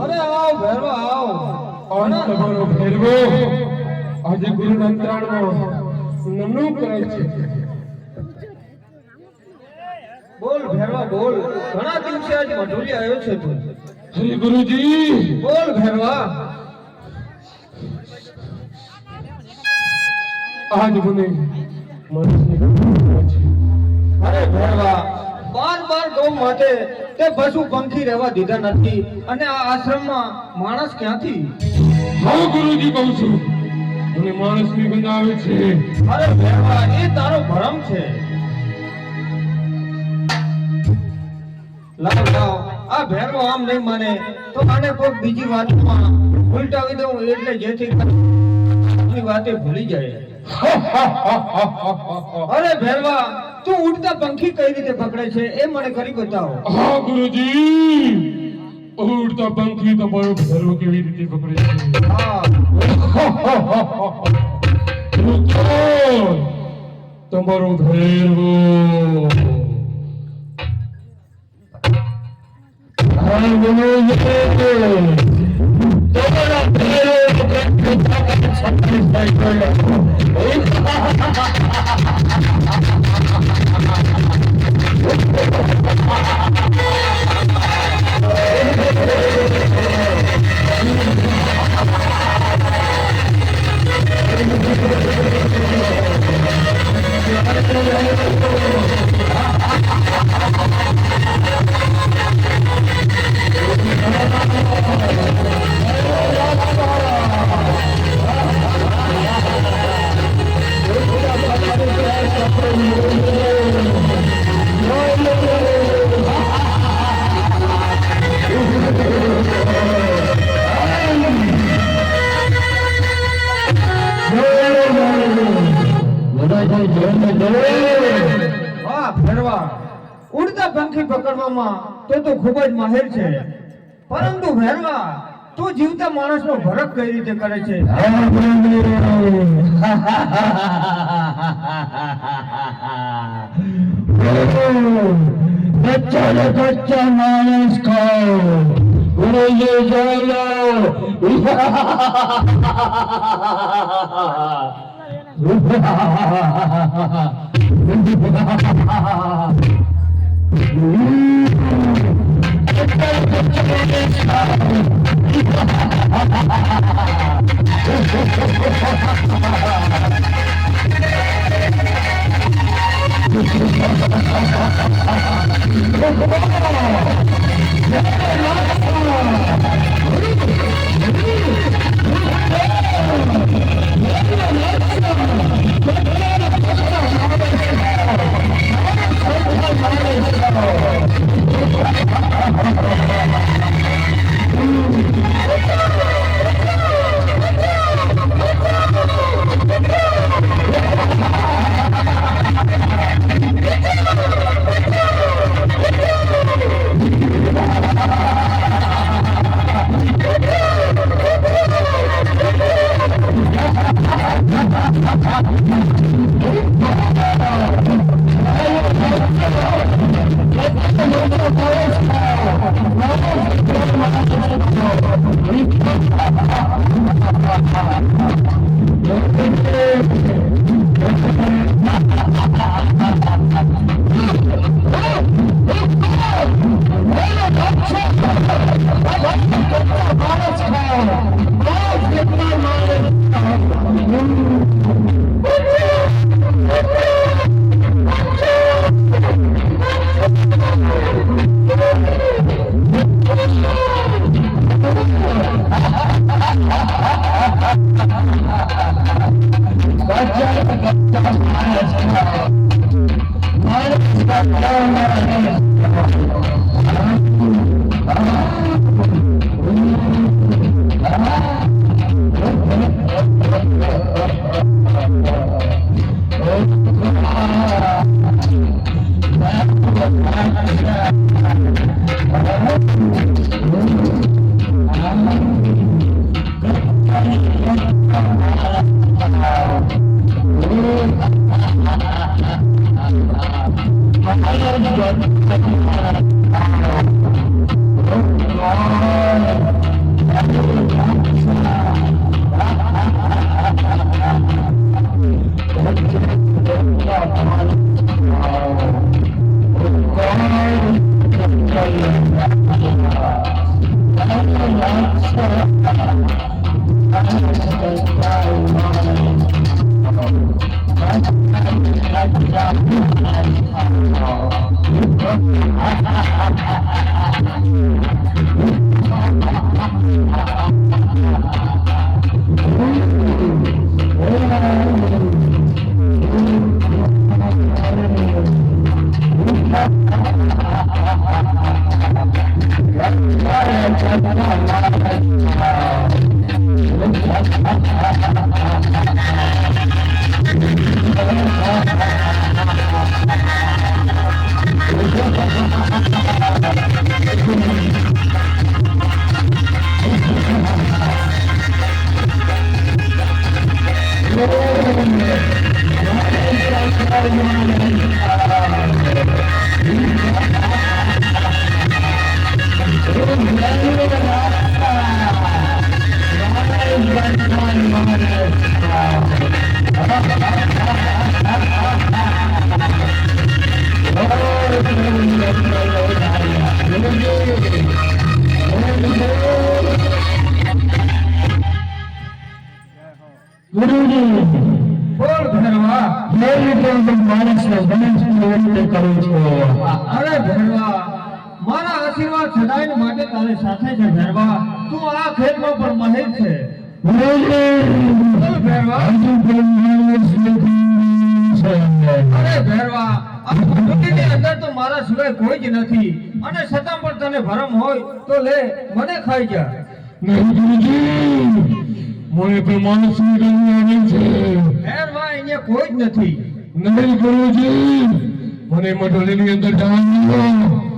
અરે આવો ભેરવો આવો. અને તમારો ભેરવો આજે ગુરુ મંત્રાણમાં નમણું કરે છે. બોલ ભેરવા બોલ. ઘણા દિવસે આજ મઢુલી આવ્યો છે તું. શ્રી ગુરુજી બોલ ભેરવા. આજ મને માણસની જરૂર છે. અરે ભેરવા, બાર ગૌ માટે તે પશુ પંખી રહેવા દીધા નથી અને આ આશ્રમમાં માણસ ક્યાંથી? હા ગુરુજી કહું છું, મને માણસની ગંધ આવે છે. અરે ભેરવા, એ તારો ભરમ છે. લાવ આ ભેરવો આમ નહીં માને તો આને કોઈ બીજી વાતમાં ઉલટાવી દઉં એટલે જેથી કરી વાતે ભૂલી જાય. અરે ભેરવા, તું ઉડતા પંખી કઈ રીતે પકડે છે એ મને કરી બતાવો. હા ગુરુજી, ઉડતા પંખી તમારો ભેરવો કેવી રીતે પકડે છે? હા, તમારો ભેરવો વાહ ભેરવા, ઉડતા પંખી પકડવામાં તો તું ખૂબ જ માહિર છે. પરંતુ ભેરવા, તું જીવતા માણસનો ભરત કઈ રીતે કરે છે? કચ્ચા માણસ ખાઓ ગુરુજી જોઈ લો. Thank you. ગુરુજી બોલ ભેરવા. જે રીતે હું માણસને ગણેશની રીતે કરું છું. અરે ભેરવા, મારા આશીર્વાદ સદાય માટે તારી સાથે છે ભેરવા. તું આ ખેતમાં પણ મહેલ છે. ગુરુજી બોલ ભેરવા. હજુ પણ માણસને છે. અરે ભેરવા, આ પૃથ્વીની અંદર તો મારા સિવાય કોઈ જ નથી, અને છતાં પણ તને ભરમ હોય તો લે, મને ખાઈ જા. નહીં ગુરુજી, મને પણ માણસની ગણ આવે છે. ભેરવા, અહીંયા કોઈ જ નથી. નહીં ગુરુજી, મને મઢોલીની અંદર જવાનું.